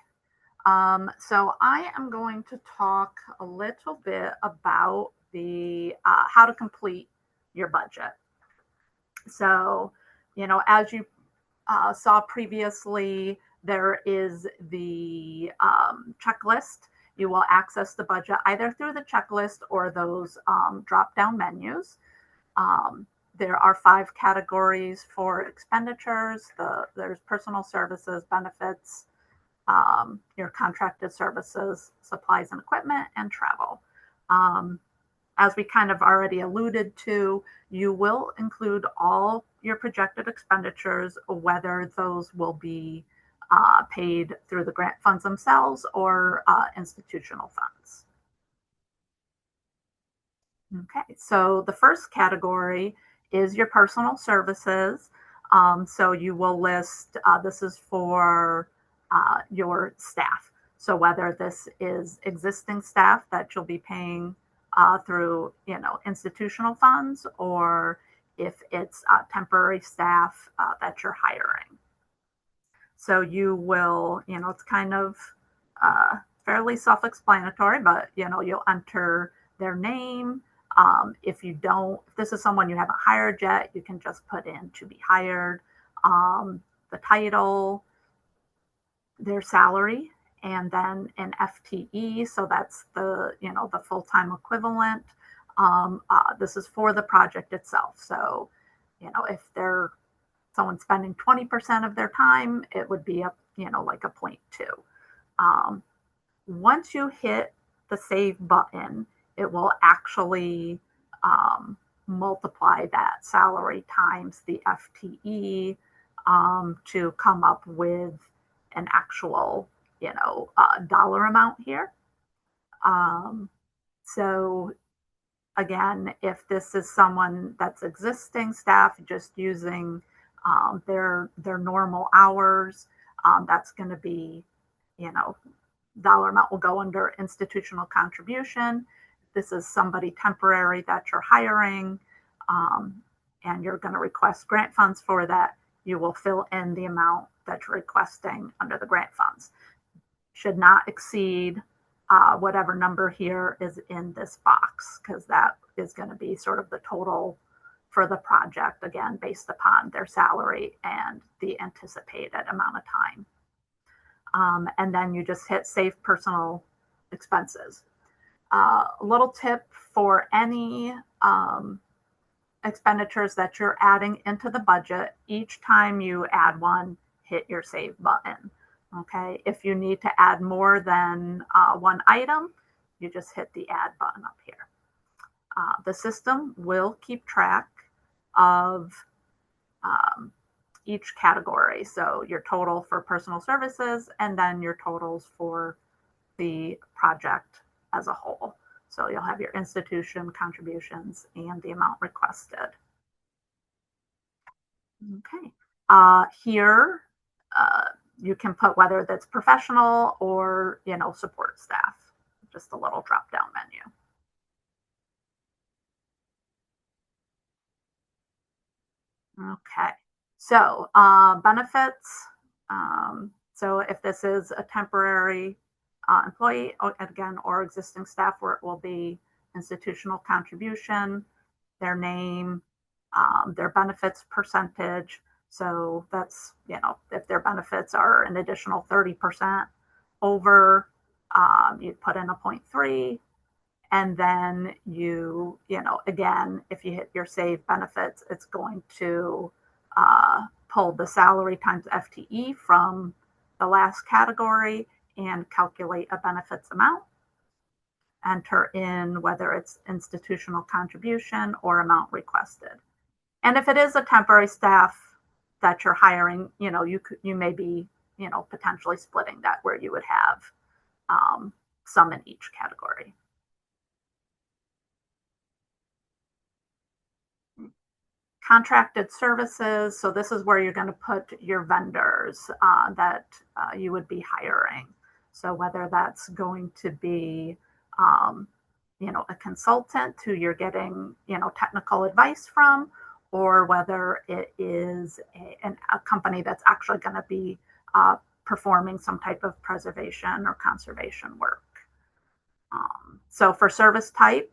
So I am going to talk a little bit about the how to complete your budget. So, as you saw previously, there is the checklist. You will access the budget either through the checklist or those drop-down menus. There are 5 categories for expenditures. There's personal services, benefits, your contracted services, supplies and equipment, and travel. As we kind of already alluded to, you will include all your projected expenditures, whether those will be paid through the grant funds themselves or institutional funds. Okay, so the first category is your personal services. So you will list, this is for your staff. So whether this is existing staff that you'll be paying through, institutional funds, or if it's temporary staff that you're hiring. So you will, it's kind of fairly self-explanatory, but, you'll enter their name. If this is someone you haven't hired yet, you can just put in to be hired, the title, their salary, and then an FTE. So that's the full-time equivalent. This is for the project itself. So, if someone spending 20% of their time, it would be like a 0.2. Once you hit the save button, it will actually multiply that salary times the FTE to come up with an actual, dollar amount here. So again, if this is someone that's existing staff just using their normal hours, that's going to be, dollar amount will go under institutional contribution. This is somebody temporary that you're hiring, and you're going to request grant funds for that. You will fill in the amount that you're requesting under the grant funds. Should not exceed whatever number here is in this box, because that is going to be sort of the total for the project, again, based upon their salary and the anticipated amount of time. And then you just hit save personal expenses. A little tip for any expenditures that you're adding into the budget, each time you add one, hit your save button. Okay, if you need to add more than one item, you just hit the add button up here. The system will keep track of each category. So your total for personal services and then your totals for the project as a whole. So you'll have your institution contributions and the amount requested. Okay. Here, you can put whether that's professional or, support staff, just a little drop down menu. Okay. So benefits. So if this is a temporary employee, again, or existing staff, where it will be institutional contribution, their name, their benefits percentage. So that's, if their benefits are an additional 30% over, you'd put in a 0.3. And then again, if you hit your save benefits, it's going to pull the salary times FTE from the last category and calculate a benefits amount. Enter in whether it's institutional contribution or amount requested. And if it is a temporary staff that you're hiring, you may be, potentially splitting that where you would have some in each category. Contracted services. So this is where you're going to put your vendors that you would be hiring. So whether that's going to be, a consultant who you're getting, technical advice from, or whether it is a company that's actually going to be performing some type of preservation or conservation work. So for service type,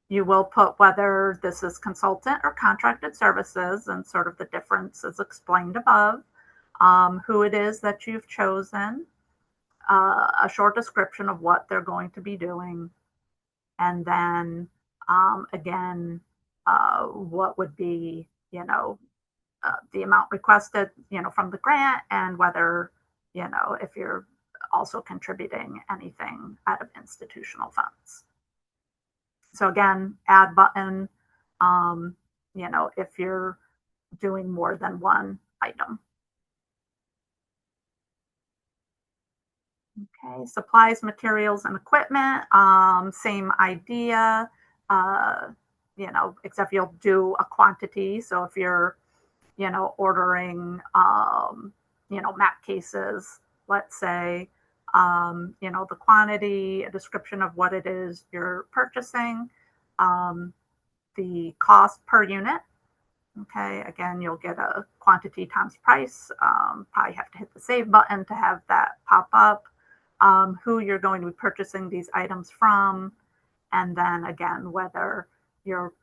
you will put whether this is consultant or contracted services, and sort of the difference is explained above, who it is that you've chosen, a short description of what they're going to be doing, and then again, what would be, the amount requested, from the grant, and whether, if you're also contributing anything out of institutional funds. So again, add button, if you're doing more than one item. Okay, supplies, materials, and equipment, same idea, except you'll do a quantity. So if you're, ordering, map cases, let's say, the quantity, a description of what it is you're purchasing, the cost per unit. Okay, again, you'll get a quantity times price. Probably have to hit the save button to have that pop up. Who you're going to be purchasing these items from, and then again, whether you're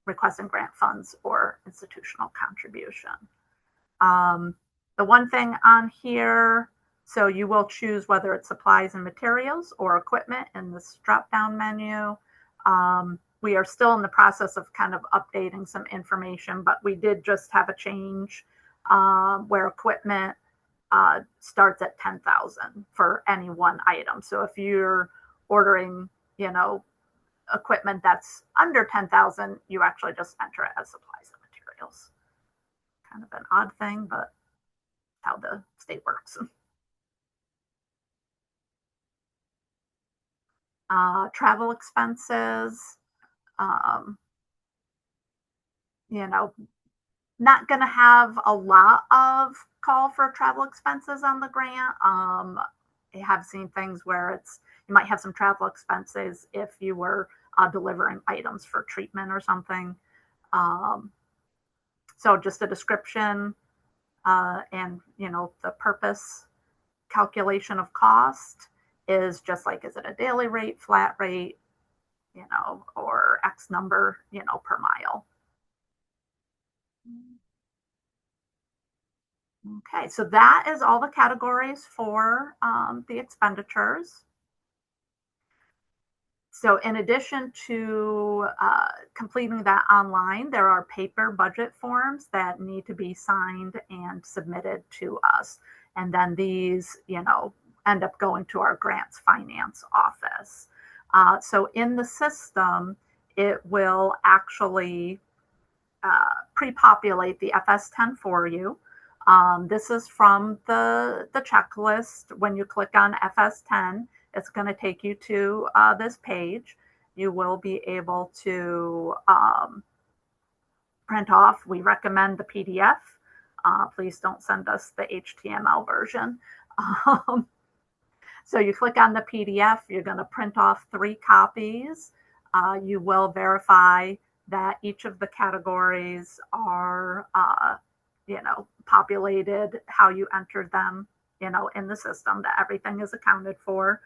requesting grant funds or institutional contribution. The one thing on here, so you will choose whether it's supplies and materials or equipment in this drop-down menu. We are still in the process of kind of updating some information, but we did just have a change where equipment starts at 10,000 for any one item. So if you're ordering, equipment that's under 10,000, you actually just enter it as supplies and materials. Kind of an odd thing, but how the state works. Travel expenses, not going to have a lot of call for travel expenses on the grant. I have seen things where you might have some travel expenses if you were delivering items for treatment or something. So just a description and, the purpose calculation of cost is just like, is it a daily rate, flat rate, or X number, per mile. Okay, so that is all the categories for the expenditures. So in addition to completing that online, there are paper budget forms that need to be signed and submitted to us. And then these, end up going to our grants finance office. So in the system, it will actually pre-populate the FS10 for you. This is from the checklist. When you click on FS10, it's going to take you to this page. You will be able to print off. We recommend the PDF. Please don't send us the HTML version. So you click on the PDF, you're going to print off 3 copies. You will verify that each of the categories are, populated how you entered them, in the system, that everything is accounted for.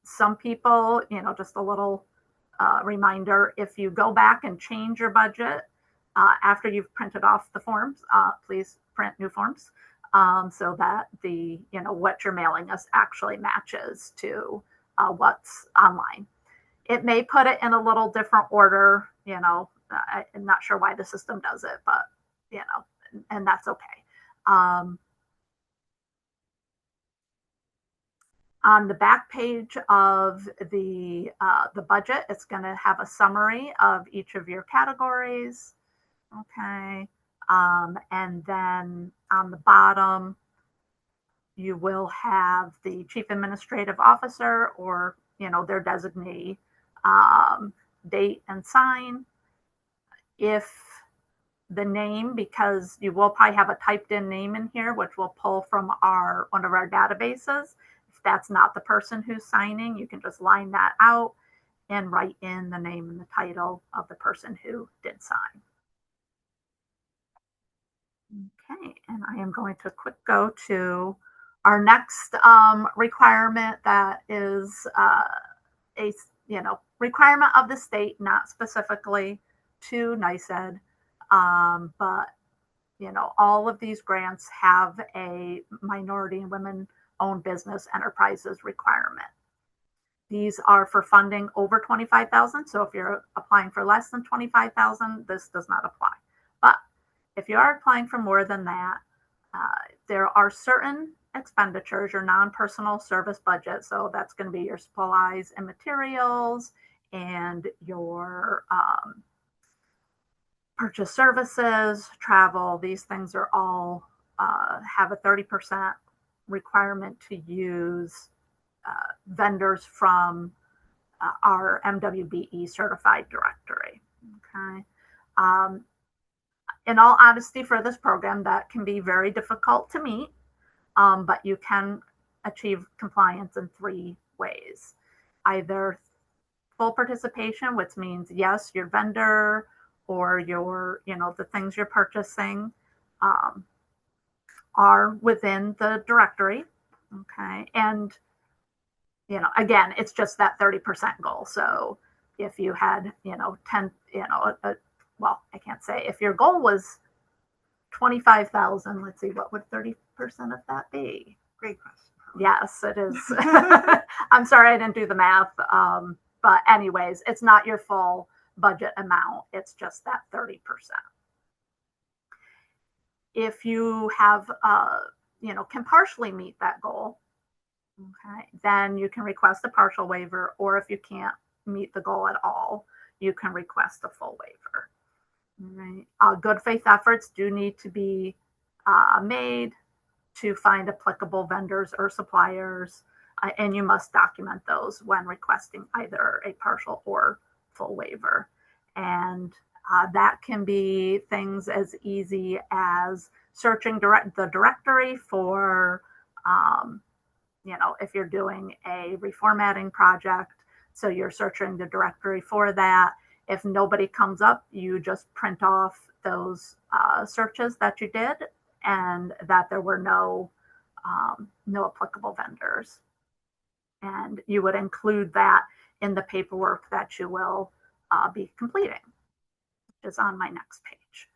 Some people, just a little reminder, if you go back and change your budget after you've printed off the forms, please print new forms so that what you're mailing us actually matches to what's online. It may put it in a little different order, I'm not sure why the system does it, but, and that's okay. On the back page of the budget, it's going to have a summary of each of your categories. Okay. And then on the bottom, you will have the chief administrative officer or, their designee, date and sign. If the name, because you will probably have a typed in name in here, which will pull from one of our databases. If that's not the person who's signing, you can just line that out and write in the name and the title of the person who did sign. Okay, and I am going to quick go to our next requirement that is a requirement of the state, not specifically to NYSED, but all of these grants have a minority and women-owned business enterprises requirement. These are for funding over $25,000. So if you're applying for less than $25,000, this does not apply. But if you are applying for more than that, there are certain expenditures, your non-personal service budget. So that's going to be your supplies and materials and your purchase services, travel. These things are all have a 30% requirement to use vendors from our MWBE certified directory. Okay. In all honesty, for this program, that can be very difficult to meet, but you can achieve compliance in 3 ways. Either full participation, which means yes, your vendor or your, the things you're purchasing are within the directory. Okay. And, again, it's just that 30% goal. So if you had, 10, well, I can't say, if your goal was 25,000, let's see, what would 30% of that be? Great question. Yes, it is. I'm sorry, I didn't do the math. But anyways, it's not your full budget amount. It's just that 30%. If you have, can partially meet that goal, okay, then you can request a partial waiver, or if you can't meet the goal at all, you can request a full waiver. Right. Good faith efforts do need to be made to find applicable vendors or suppliers, and you must document those when requesting either a partial or full waiver. And that can be things as easy as searching the directory for, if you're doing a reformatting project, so you're searching the directory for that. If nobody comes up, you just print off those searches that you did and that there were no applicable vendors. And you would include that in the paperwork that you will be completing, which is on my next page.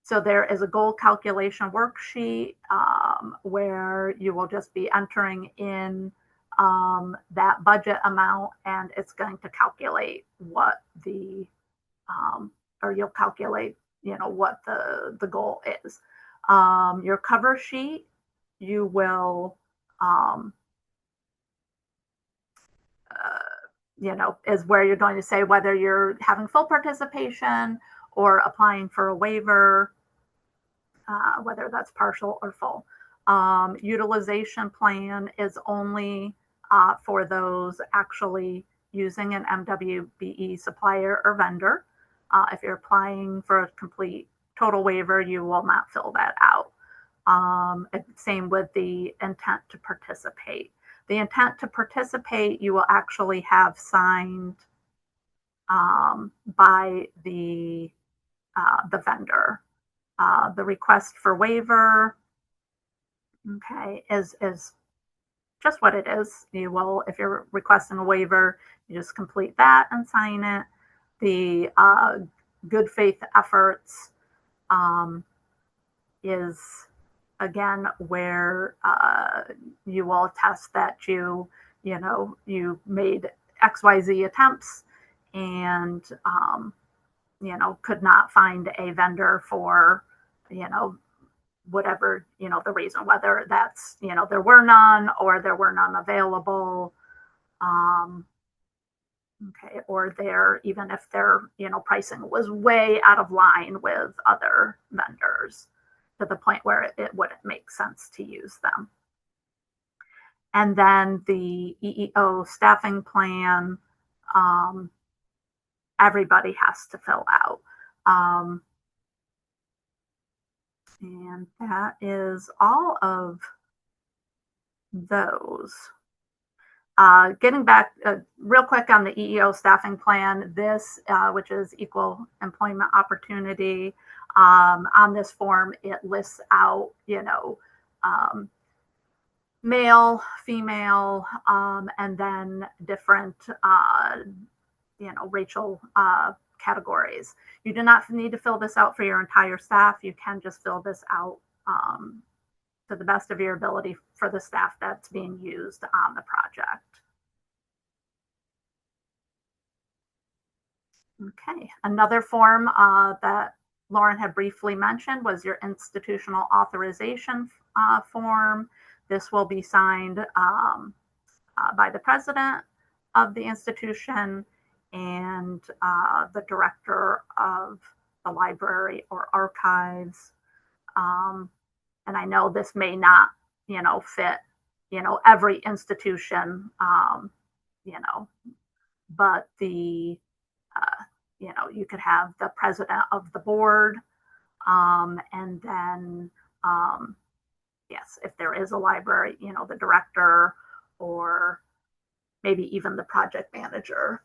So there is a goal calculation worksheet where you will just be entering in that budget amount, and it's going to calculate what the, or you'll calculate, what the goal is. Your cover sheet, you will is where you're going to say whether you're having full participation or applying for a waiver, whether that's partial or full. Utilization plan is only for those actually using an MWBE supplier or vendor. If you're applying for a complete total waiver, you will not fill that out. Same with the intent to participate. The intent to participate, you will actually have signed by the vendor. The request for waiver, okay, is just what it is. You will, if you're requesting a waiver, you just complete that and sign it. The good faith efforts is again where you will attest that you made XYZ attempts and could not find a vendor for whatever the reason, whether that's there were none or there were none available, okay, or even if their pricing was way out of line with other vendors to the point where it wouldn't make sense to use them. And then the EEO staffing plan, everybody has to fill out. And that is all of those. Getting back real quick on the EEO staffing plan, this, which is equal employment opportunity, on this form, it lists out, male, female, and then different, racial categories. You do not need to fill this out for your entire staff. You can just fill this out to the best of your ability for the staff that's being used on the project. Okay, another form that Lauren had briefly mentioned was your institutional authorization form. This will be signed by the president of the institution and the director of the library or archives. And I know this may not, fit, every institution, but the, you could have the president of the board, and then, yes, if there is a library, the director or maybe even the project manager.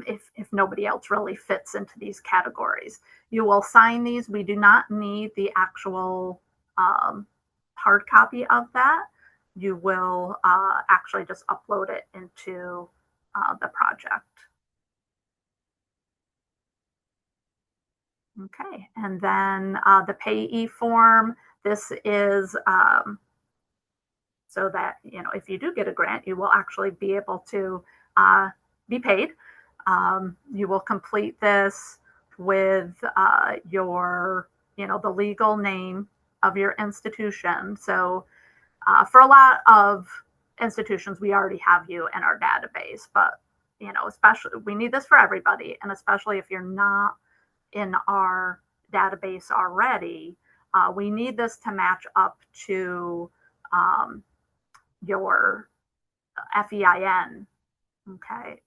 If nobody else really fits into these categories. You will sign these. We do not need the actual hard copy of that. You will actually just upload it into the project. Okay, and then the payee form. This is so that, if you do get a grant, you will actually be able to be paid. You will complete this with your, the legal name of your institution. So for a lot of institutions, we already have you in our database, but, especially we need this for everybody. And especially if you're not in our database already, we need this to match up to your FEIN, okay,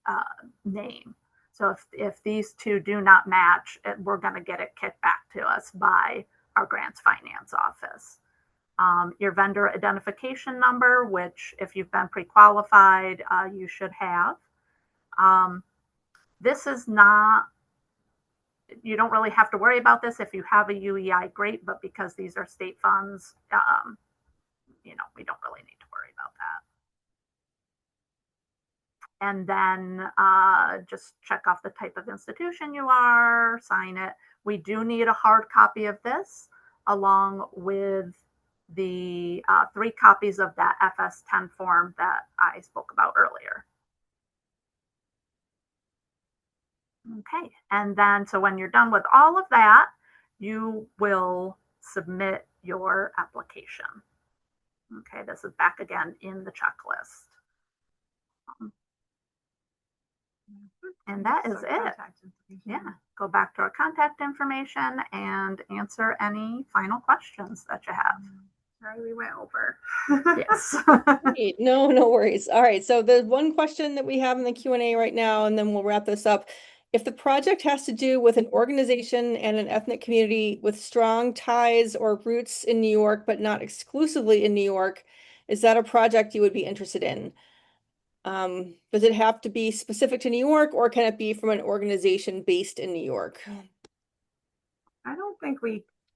name. So if these two do not match, we're going to get it kicked back to us by our grants finance office. Your vendor identification number, which if you've been pre-qualified, you should have. This is not, you don't really have to worry about this. If you have a UEI, great, but because these are state funds, we don't really need to worry about that. And then just check off the type of institution you are, sign it. We do need a hard copy of this along with the 3 copies of that FS10 form that I spoke about earlier. Okay, and then so when you're done with all of that, you will submit your application. Okay, this is back again in the checklist. And that is it. Yeah. Go back to our contact information and answer any final questions that you have. Sorry, we went over. Yes. No, no worries. All right. So the one question that we have in the Q&A right now, and then we'll wrap this up. If the project has to do with an organization and an ethnic community with strong ties or roots in New York, but not exclusively in New York, is that a project you would be interested in? Does it have to be specific to New York, or can it be from an organization based in New York? I don't think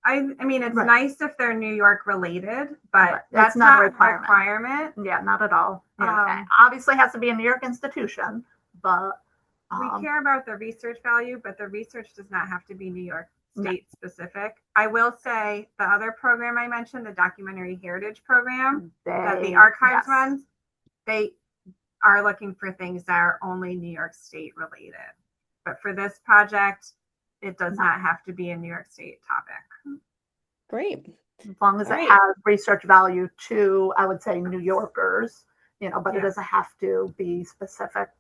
I mean, it's nice if they're New York related, but that's not not a a requirement. Yeah, not at all. Obviously, it has to be a New York institution, but we care about the research value, but the research does not have to be New York State specific. I will say the other program I mentioned, the Documentary Heritage Program that the Archives runs, they are looking for things that are only New York State related. But for this project, it does not have to be a New York State topic. Great. As long as it has research value to, I would say, New Yorkers, but it doesn't have to be specifically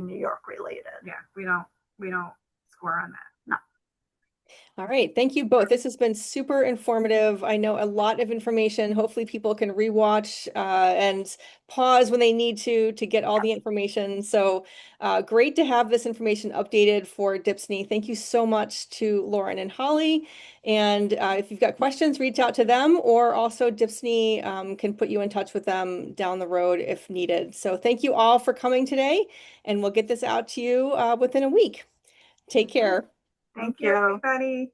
New York related. Yeah, we don't score on that. No. All right. Thank you both. This has been super informative. I know a lot of information. Hopefully people can rewatch and pause when they need to get all the information. So great to have this information updated for DIPSNY. Thank you so much to Lauren and Holly. And if you've got questions, reach out to them, or also DIPSNY can put you in touch with them down the road if needed. So thank you all for coming today, and we'll get this out to you within a week. Take care. Thank you, everybody.